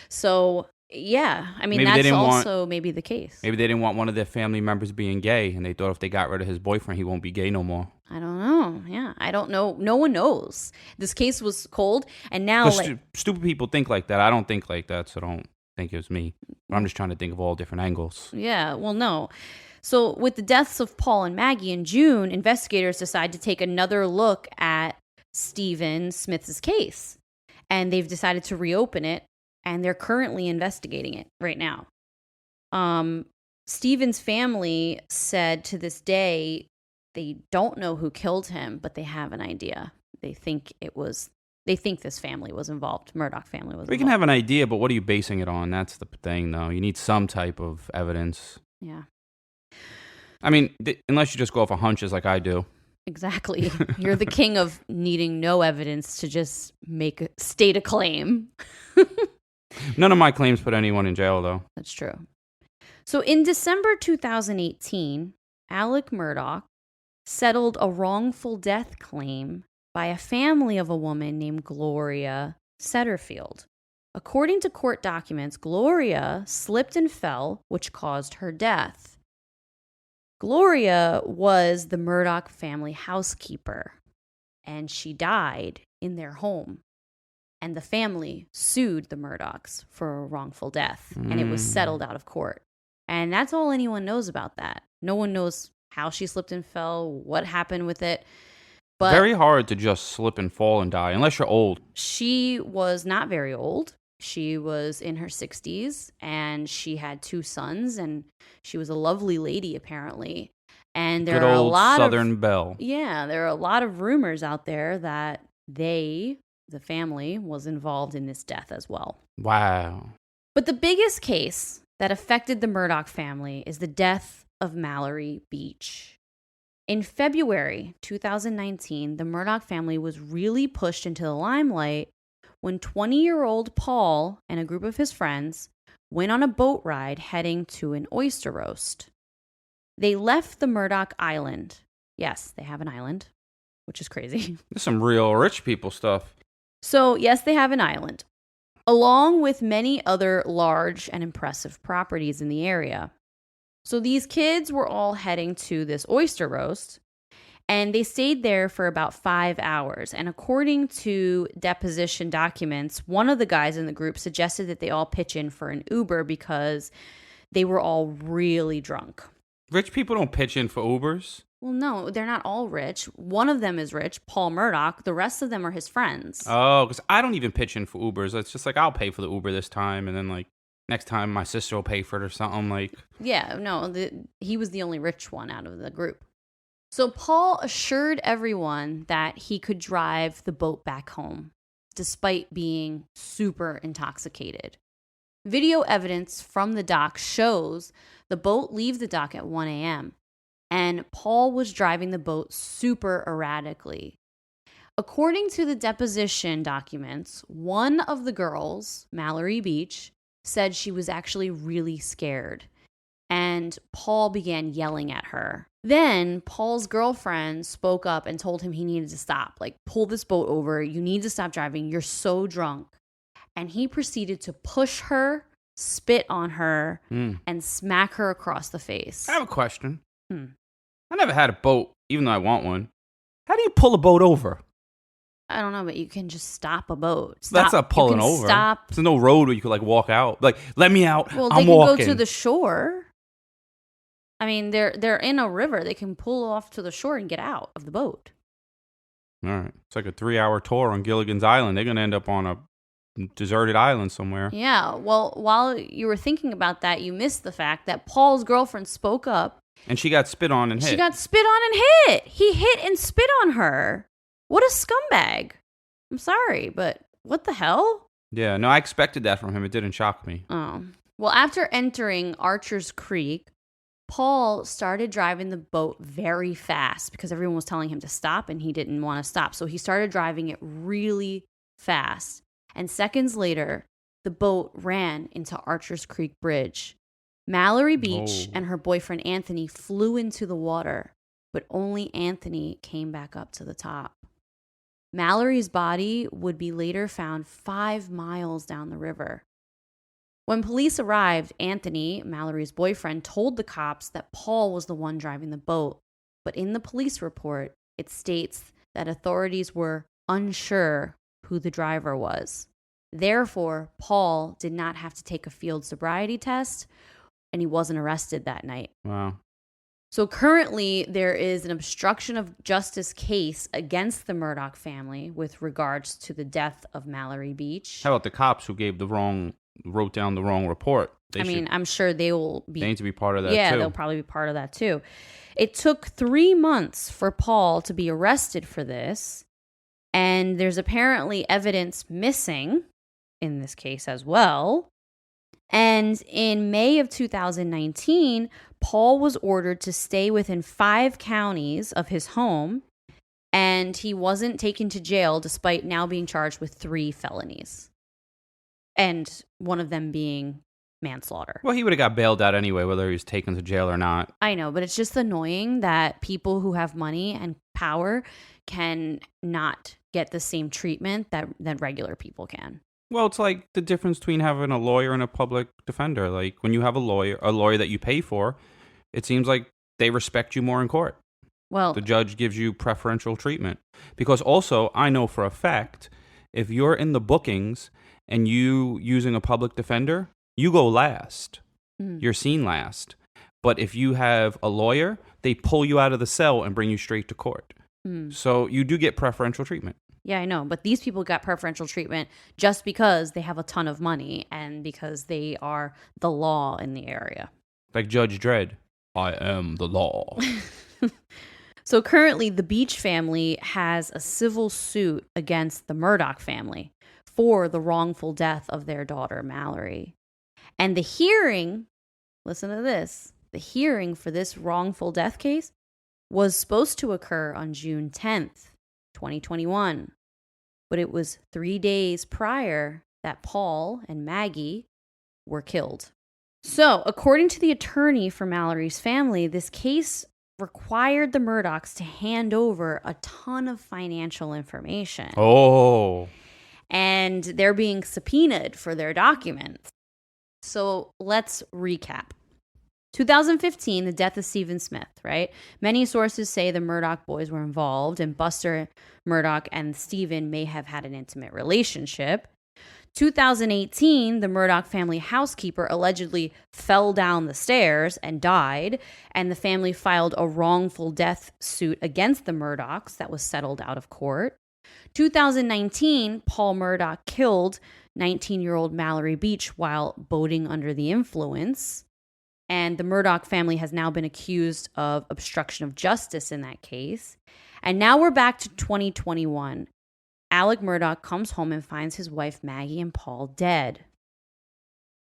So yeah, I mean, maybe that's also maybe the case. Maybe they didn't want one of their family members being gay, and they thought if they got rid of his boyfriend, he won't be gay no more. I don't know. Yeah, I don't know. No one knows. This case was cold, and now stupid people think like that. I don't think like that, so don't think it was me. I'm just trying to think of all different angles. Yeah, well, no. So with the deaths of Paul and Maggie in June, investigators decide to take another look at Steven Smith's case, and they've decided to reopen it, and they're currently investigating it right now. Steven's family said to this day they don't know who killed him, but they have an idea. They think this family was involved. Murdaugh family was involved. We can have an idea, but what are you basing it on? That's the thing, though. You need some type of evidence. Yeah. I mean, unless you just go off of hunches like I do. Exactly. You're the king of needing no evidence to just state a claim. None of my claims put anyone in jail, though. That's true. So in December 2018, Alec Murdaugh settled a wrongful death claim by a family of a woman named Gloria Setterfield. According to court documents, Gloria slipped and fell, which caused her death. Gloria was the Murdaugh family housekeeper, and she died in their home. And the family sued the Murdaughs for a wrongful death, and it was settled out of court. And that's all anyone knows about that. No one knows how she slipped and fell, what happened with it. But very hard to just slip and fall and die, unless you're old. she was not very old. She was in her 60s, and she had 2 sons, and she was a lovely lady, apparently. And there Good are a old lot Southern of belle. Yeah, there are a lot of rumors out there that the family, was involved in this death as well. Wow. But the biggest case that affected the Murdaugh family is the death of Mallory Beach. In February 2019, the Murdaugh family was really pushed into the limelight when 20-year-old Paul and a group of his friends went on a boat ride heading to an oyster roast. They left the Murdaugh Island. Yes, they have an island, which is crazy. There's some real rich people stuff. So, yes, they have an island, along with many other large and impressive properties in the area. So these kids were all heading to this oyster roast, and they stayed there for about 5 hours. And according to deposition documents, one of the guys in the group suggested that they all pitch in for an Uber because they were all really drunk. Rich people don't pitch in for Ubers. Well, no, they're not all rich. One of them is rich, Paul Murdaugh. The rest of them are his friends. Oh, because I don't even pitch in for Ubers. It's just like, I'll pay for the Uber this time, and then like next time my sister will pay for it or something. Like, yeah, no, he was the only rich one out of the group. So Paul assured everyone that he could drive the boat back home, despite being super intoxicated. Video evidence from the dock shows the boat leave the dock at 1 a.m., and Paul was driving the boat super erratically. According to the deposition documents, one of the girls, Mallory Beach, said she was actually really scared, and Paul began yelling at her. Then Paul's girlfriend spoke up and told him he needed to stop. Like, pull this boat over. You need to stop driving. You're so drunk. And he proceeded to push her, spit on her, and smack her across the face. I have a question. I never had a boat, even though I want one. How do you pull a boat over? I don't know, but you can just stop a boat. That's not pulling over. Stop. There's no road where you could like walk out. Like, let me out. Well, I'm they can walking. go to the shore. I mean, they're in a river. They can pull off to the shore and get out of the boat. All right. It's like a 3-hour tour on Gilligan's Island. They're going to end up on a deserted island somewhere. Yeah. Well, while you were thinking about that, you missed the fact that Paul's girlfriend spoke up. And she got spit on and hit. She got spit on and hit. He hit and spit on her. What a scumbag. I'm sorry, but what the hell? Yeah, no, I expected that from him. It didn't shock me. Oh. Well, after entering Archer's Creek, Paul started driving the boat very fast because everyone was telling him to stop and he didn't want to stop. So he started driving it really fast. And seconds later, the boat ran into Archer's Creek Bridge. Mallory Beach and her boyfriend Anthony flew into the water, but only Anthony came back up to the top. Mallory's body would be later found 5 miles down the river. When police arrived, Anthony, Mallory's boyfriend, told the cops that Paul was the one driving the boat. But in the police report, it states that authorities were unsure who the driver was. Therefore, Paul did not have to take a field sobriety test, and he wasn't arrested that night. Wow. So currently, there is an obstruction of justice case against the Murdaugh family with regards to the death of Mallory Beach. How about the cops who wrote down the wrong report? I'm sure they will be. They need to be part of that too. Yeah, they'll probably be part of that too. It took 3 months for Paul to be arrested for this, and there's apparently evidence missing in this case as well. And in May of 2019, Paul was ordered to stay within 5 counties of his home, and he wasn't taken to jail despite now being charged with 3 felonies. And one of them being manslaughter. Well, he would have got bailed out anyway, whether he was taken to jail or not. I know, but it's just annoying that people who have money and power can not get the same treatment that regular people can. Well, it's like the difference between having a lawyer and a public defender. Like when you have a lawyer that you pay for, it seems like they respect you more in court. Well, The judge gives you preferential treatment. Because also, I know for a fact, if you're in the bookings and you using a public defender, you go last. You're seen last. But if you have a lawyer, they pull you out of the cell and bring you straight to court. So you do get preferential treatment. yeah, I know. But these people got preferential treatment just because they have a ton of money and because they are the law in the area. Like Judge Dredd. I am the law. So currently, the Beach family has a civil suit against the Murdaugh family for the wrongful death of their daughter, Mallory. And the hearing, listen to this, the hearing for this wrongful death case was supposed to occur on June 10th, 2021. But it was 3 days prior that Paul and Maggie were killed. So, according to the attorney for Mallory's family, this case required the Murdaughs to hand over a ton of financial information. Oh. And they're being subpoenaed for their documents. So let's recap. 2015, the death of Stephen Smith, right? Many sources say the Murdaugh boys were involved, and Buster Murdaugh and Stephen may have had an intimate relationship. 2018, the Murdaugh family housekeeper allegedly fell down the stairs and died, and the family filed a wrongful death suit against the Murdaughs that was settled out of court. 2019, Paul Murdaugh killed 19-year-old Mallory Beach while boating under the influence, and the Murdaugh family has now been accused of obstruction of justice in that case. And now we're back to 2021. Alec Murdaugh comes home and finds his wife Maggie and Paul dead.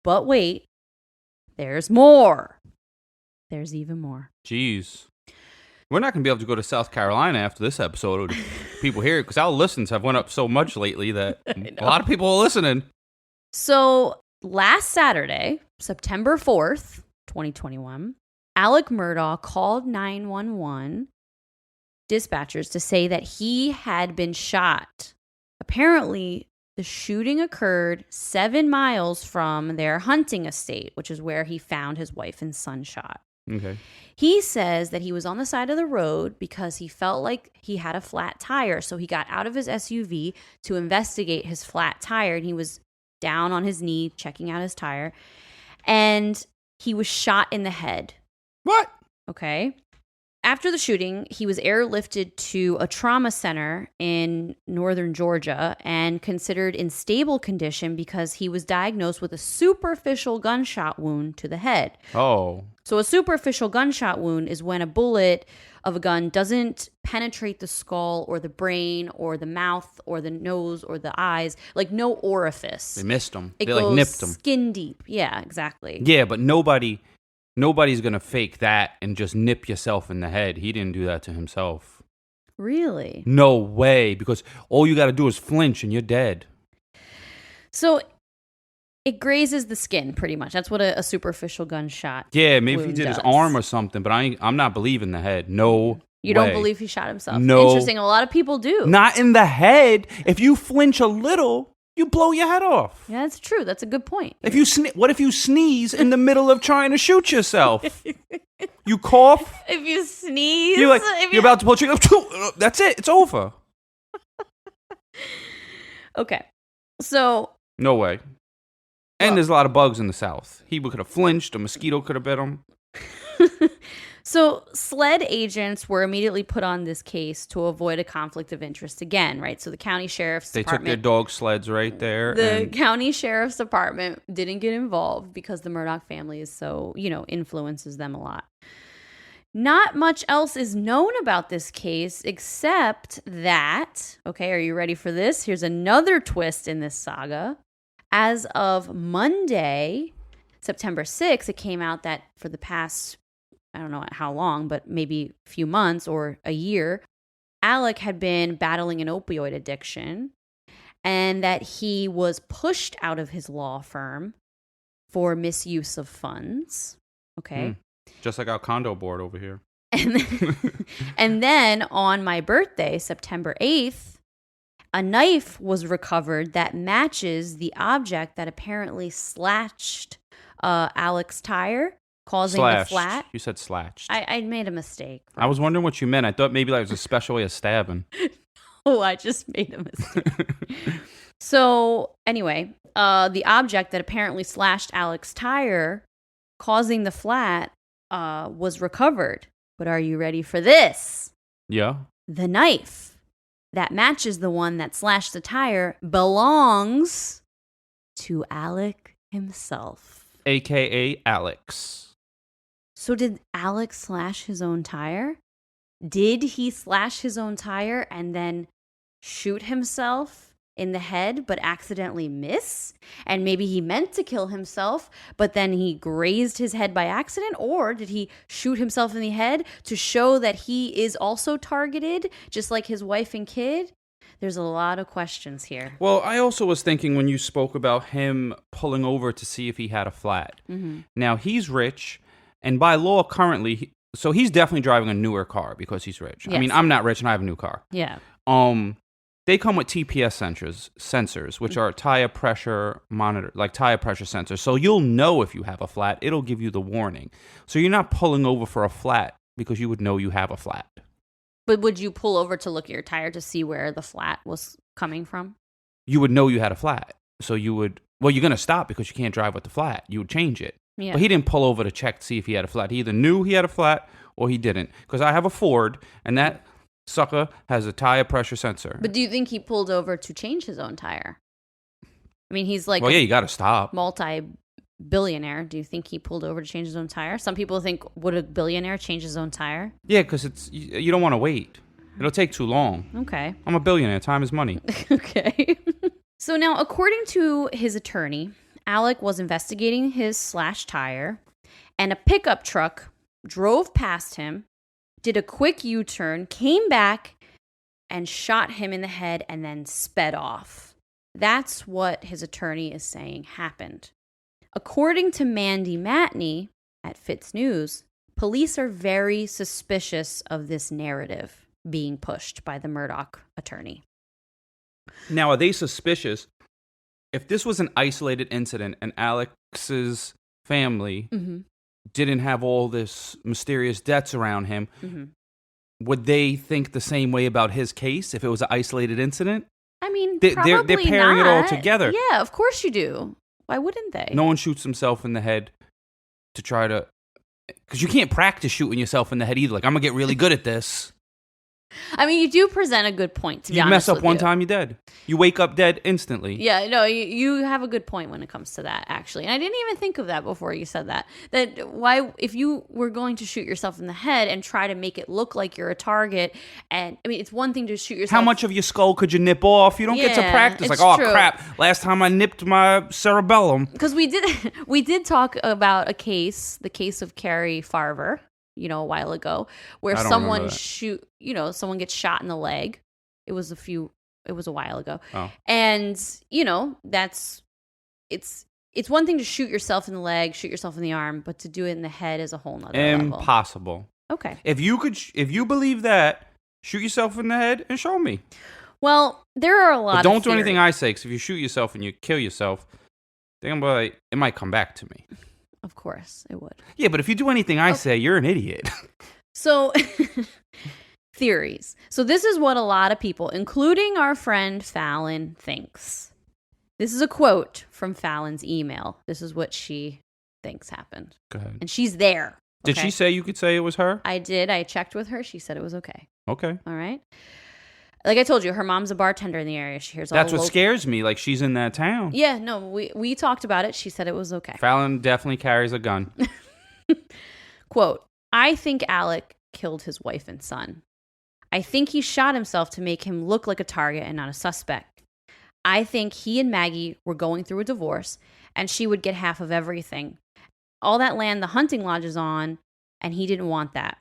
But wait, there's more. There's even more. Jeez. We're not going to be able to go to South Carolina after this episode. People hear it because our listens have went up so much lately that a lot of people are listening. So last Saturday, September 4th, 2021, Alec Murdaugh called 911 dispatchers to say that he had been shot. Apparently, the shooting occurred 7 miles from their hunting estate, which is where he found his wife and son shot. Okay. He says that he was on the side of the road because he felt like he had a flat tire. So he got out of his SUV to investigate his flat tire, and he was down on his knee checking out his tire. And he was shot in the head. What? Okay. After the shooting, he was airlifted to a trauma center in northern Georgia and considered in stable condition because he was diagnosed with a superficial gunshot wound to the head. Oh. So a superficial gunshot wound is when a bullet of a gun doesn't penetrate the skull or the brain or the mouth or the nose or the eyes, like no orifice. They missed him. It They goes like nipped him. skin deep. Yeah, exactly. Yeah, but nobody's going to fake that and just nip yourself in the head. He didn't do that to himself. Really? No way, because all you got to do is flinch and you're dead. So it grazes the skin pretty much. That's what a superficial gunshot Yeah, maybe he wound did his does. arm or something, but I'm not believing the head. No You don't way. believe he shot himself? No. Interesting. A lot of people do. Not in the head. If you flinch a little, you blow your head off. Yeah, that's true. That's a good point. If you what if you sneeze in the middle of trying to shoot yourself? You cough. If you sneeze, You're like if you're about to pull trigger. That's it. It's over. Okay. So No way. And Well- there's a lot of bugs in the South. He could have flinched. A mosquito could have bit him. So SLED agents were immediately put on this case to avoid a conflict of interest again, right? So the county sheriff's They took their department, dog sleds right there. the and county sheriff's department didn't get involved because the Murdaugh family is so, influences them a lot. Not much else is known about this case except that, okay, are you ready for this? Here's another twist in this saga. As of Monday, September 6th, it came out that for the past, I don't know how long, but maybe a few months or a year, Alec had been battling an opioid addiction and that he was pushed out of his law firm for misuse of funds. Okay. Just like our condo board over here. And then on my birthday, September 8th, a knife was recovered that matches the object that apparently slashed Alec's tire, causing the flat. You said slashed. I made a mistake. I was wondering what you meant. I thought maybe that was a special way of stabbing. Oh, I just made a mistake. So anyway, the object that apparently slashed Alec's tire, causing the flat, was recovered. But are you ready for this? Yeah. The knife that matches the one that slashed the tire belongs to Alec himself. AKA Alex. So did Alec slash his own tire? Did he slash his own tire and then shoot himself in the head but accidentally miss? And maybe he meant to kill himself, but then he grazed his head by accident? Or did he shoot himself in the head to show that he is also targeted, just like his wife and kid? There's a lot of questions here. Well, I also was thinking when you spoke about him pulling over to see if he had a flat. Mm-hmm. Now, he's rich, and by law currently, so he's definitely driving a newer car because he's rich. Yes. I mean, I'm not rich and I have a new car. Yeah. They come with TPS sensors, which are tire pressure sensors. So you'll know if you have a flat. It'll give you the warning. So you're not pulling over for a flat because you would know you have a flat. But would you pull over to look at your tire to see where the flat was coming from? You would know you had a flat. So you would, well, you're going to stop because you can't drive with the flat. You would change it. Yeah. But he didn't pull over to check to see if he had a flat. He either knew he had a flat or he didn't. Because I have a Ford, and that sucker has a tire pressure sensor. But do you think he pulled over to change his own tire? I mean, he's like, well, yeah, you got to stop. Multi-billionaire. Do you think he pulled over to change his own tire? Some people think, would a billionaire change his own tire? Yeah, because you don't want to wait. It'll take too long. Okay. I'm a billionaire. Time is money. Okay. So now, according to his attorney, Alec was investigating his slashed tire, and a pickup truck drove past him, did a quick U-turn, came back, and shot him in the head and then sped off. That's what his attorney is saying happened. According to Mandy Matney at Fitz News, police are very suspicious of this narrative being pushed by the Murdaugh attorney. Now, are they suspicious? If this was an isolated incident and Alex's family didn't have all this mysterious deaths around him, would they think the same way about his case if it was an isolated incident? I mean, they're probably pairing not. it all together. Yeah, of course you do. Why wouldn't they? No one shoots himself in the head to try to... Because you can't practice shooting yourself in the head either. Like, I'm going to get really good at this. I mean, you do present a good point, to be honest. You mess up with one you. time, you're dead. You wake up dead instantly. Yeah, no, you have a good point when it comes to that, actually. And I didn't even think of that before you said that. That why, if you were going to shoot yourself in the head and try to make it look like you're a target, and I mean, it's one thing to shoot yourself. How much of your skull could you nip off? You don't get to practice. Like, oh, true. crap, last time I nipped my cerebellum. Because we did talk about the case of Carrie Farver, a while ago, where someone someone gets shot in the leg. It was a while ago. Oh. And, it's one thing to shoot yourself in the leg, shoot yourself in the arm, but to do it in the head is a whole nother level. Impossible. Okay. If you believe that, shoot yourself in the head and show me. Well, there are a lot but of don't do theories. anything I say, because if you shoot yourself and you kill yourself, then it might come back to me. Of course, it would. Yeah, but if you do anything I say, you're an idiot. So, theories. So this is what a lot of people, including our friend Fallon, thinks. This is a quote from Fallon's email. This is what she thinks happened. Go ahead. And she's there. Did she say you could say it was her? I did. I checked with her. She said it was okay. Okay. All right. Like I told you, her mom's a bartender in the area. She hears all That's what scares me. Like, she's in that town. Yeah, no, we talked about it. She said it was okay. Fallon definitely carries a gun. Quote, I think Alec killed his wife and son. I think he shot himself to make him look like a target and not a suspect. I think he and Maggie were going through a divorce, and she would get half of everything. All that land the hunting lodge is on, and he didn't want that.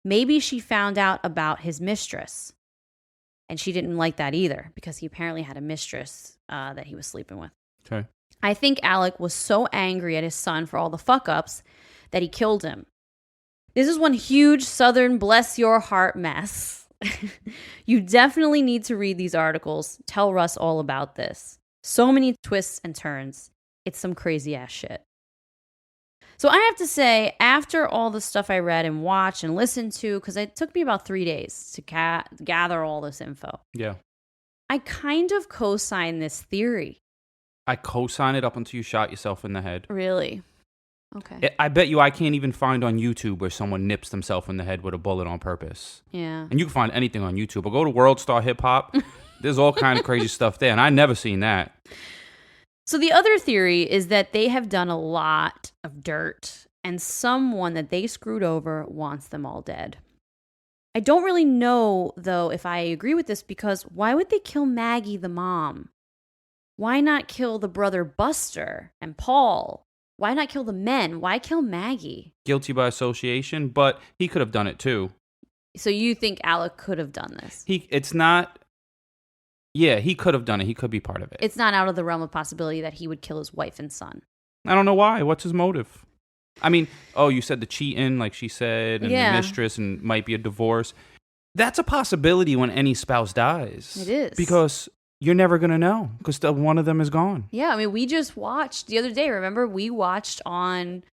Maybe she found out about his mistress. And she didn't like that either, because he apparently had a mistress that he was sleeping with. Okay. I think Alec was so angry at his son for all the fuck-ups that he killed him. This is one huge Southern bless your heart mess. You definitely need to read these articles. Tell Russ all about this. So many twists and turns. It's some crazy ass shit. So I have to say, after all the stuff I read and watched and listened to, because it took me about 3 days to gather all this info. Yeah. I kind of co-sign this theory. I co-sign it up until you shot yourself in the head. Really? Okay. I bet you I can't even find on YouTube where someone nips themselves in the head with a bullet on purpose. Yeah. And you can find anything on YouTube. But go to World Star Hip Hop. There's all kind of crazy stuff there. And I never seen that. So the other theory is that they have done a lot of dirt and someone that they screwed over wants them all dead. I don't really know, though, if I agree with this because why would they kill Maggie, the mom? Why not kill the brother Buster and Paul? Why not kill the men? Why kill Maggie? Guilty by association, but he could have done it too. So you think Alec could have done this? It's not... Yeah, he could have done it. He could be part of it. It's not out of the realm of possibility that he would kill his wife and son. I don't know why. What's his motive? I mean, you said the cheating, like she said, and Yeah. the mistress, and might be a divorce. That's a possibility when any spouse dies. It is. Because you're never going to know, because one of them is gone. Yeah, I mean, we just watched the other day, remember? We watched on,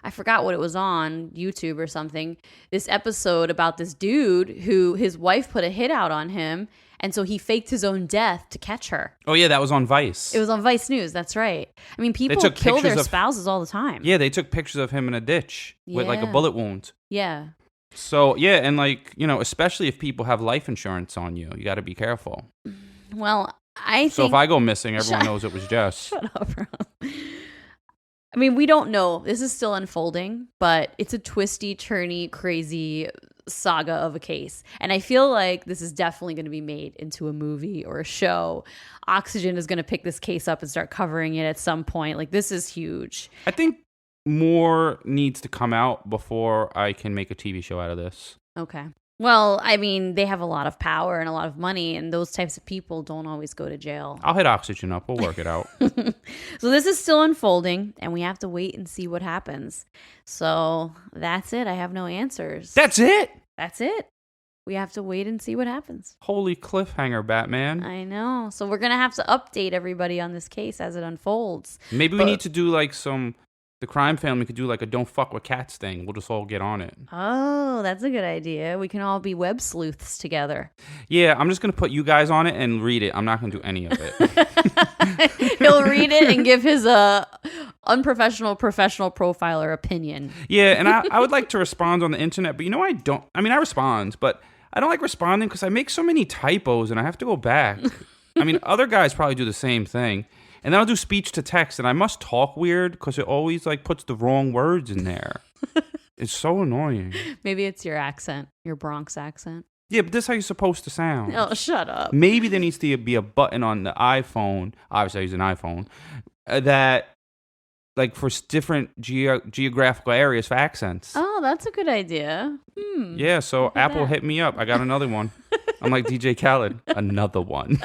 I forgot what it was on, YouTube or something, this episode about this dude who his wife put a hit out on him, and so he faked his own death to catch her. Oh, yeah, that was on Vice. It was on Vice News, that's right. I mean, people took kill their pictures of- spouses all the time. Yeah, they took pictures of him in a ditch with like a Yeah. bullet wound. Yeah. So, yeah, and like, especially if people have life insurance on you, you got to be careful. Well, I think... So if I go missing, everyone knows it was Jess. Shut up, bro. I mean, we don't know. This is still unfolding, but it's a twisty, turny, crazy saga of a case. And I feel like this is definitely going to be made into a movie or a show. Oxygen is going to pick this case up and start covering it at some point. Like, this is huge. I think more needs to come out before I can make a TV show out of this. Okay. Well, I mean, they have a lot of power and a lot of money, and those types of people don't always go to jail. I'll hit Oxygen up. We'll work it out. So this is still unfolding, and we have to wait and see what happens. So that's it. I have no answers. That's it? That's it. We have to wait and see what happens. Holy cliffhanger, Batman. I know. So we're going to have to update everybody on this case as it unfolds. Maybe we need to do like the crime family could do like a don't fuck with cats thing. We'll just all get on it. Oh, that's a good idea. We can all be web sleuths together. Yeah, I'm just going to put you guys on it and read it. I'm not going to do any of it. He'll read it and give his unprofessional professional profiler opinion. Yeah, and I would like to respond on the internet, but I don't. I mean, I respond, but I don't like responding because I make so many typos and I have to go back. I mean, other guys probably do the same thing. And then I'll do speech to text, and I must talk weird because it always like puts the wrong words in there. It's so annoying. Maybe it's your accent, your Bronx accent. Yeah, but this is how you're supposed to sound. Oh, shut up. Maybe there needs to be a button on the iPhone. Obviously, I use an iPhone. That, like, for different geographical areas for accents. Oh, that's a good idea. Yeah, so Look at Apple that. hit me up. I got another one. I'm like DJ Khaled. Another one.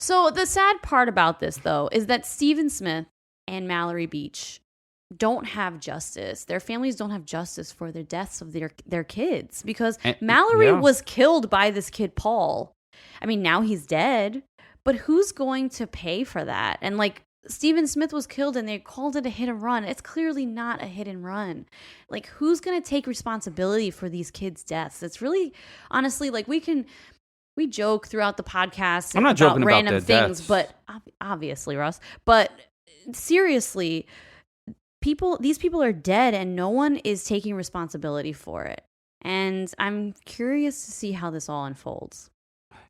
So the sad part about this, though, is that Stephen Smith and Mallory Beach don't have justice. Their families don't have justice for their deaths of their kids because Mallory was killed by this kid, Paul. I mean, now he's dead, but who's going to pay for that? And like, Stephen Smith was killed and they called it a hit and run. It's clearly not a hit and run. Like, who's going to take responsibility for these kids' deaths? It's really, honestly, like, we joke throughout the podcast I'm not joking about random their things, deaths. but obviously, Russ. But seriously, these people are dead and no one is taking responsibility for it. And I'm curious to see how this all unfolds.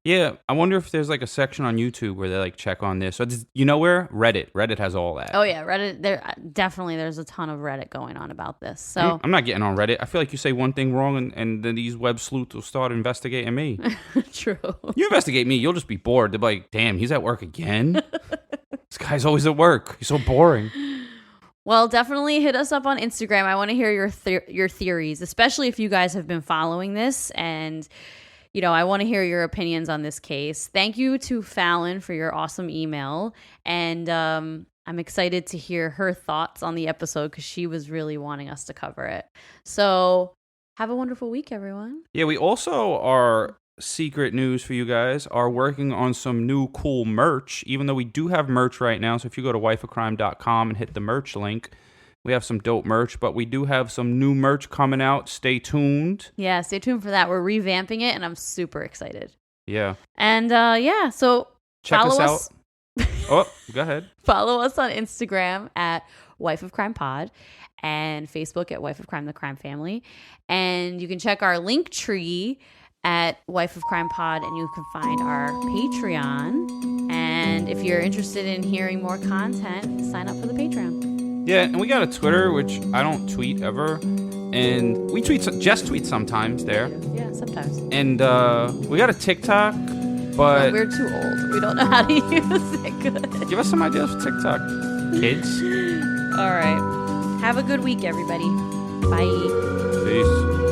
Yeah, I wonder if there's like a section on YouTube where they like check on this. So you know where? Reddit has all that. Oh yeah, Reddit. There's a ton of Reddit going on about this. So I'm not getting on Reddit. I feel like you say one thing wrong and then these web sleuths will start investigating me. True. You investigate me, you'll just be bored. They'll be like, damn, he's at work again? This guy's always at work. He's so boring. Well, definitely hit us up on Instagram. I want to hear your theories, especially if you guys have been following this and I want to hear your opinions on this case. Thank you to Fallon for your awesome email. And I'm excited to hear her thoughts on the episode because she was really wanting us to cover it. So have a wonderful week, everyone. Yeah, we also are, secret news for you guys, are working on some new cool merch, even though we do have merch right now. So if you go to wifeofcrime.com and hit the merch link, we have some dope merch, but we do have some new merch coming out. Stay tuned. Yeah, stay tuned for that. We're revamping it, and I'm super excited. Yeah. And so check us follow out. Oh, go ahead. Follow us on Instagram at Wife of Crime Pod and Facebook at Wife of Crime, the Crime Family. And you can check our link tree at Wife of Crime Pod, and you can find our Patreon. And if you're interested in hearing more content, sign up for the Patreon. Yeah, and we got a Twitter, which I don't tweet ever. And we Jess tweets sometimes there. Yeah, sometimes. And we got a TikTok, but we're too old. We don't know how to use it good. Give us some ideas for TikTok, kids. All right. Have a good week, everybody. Bye. Peace.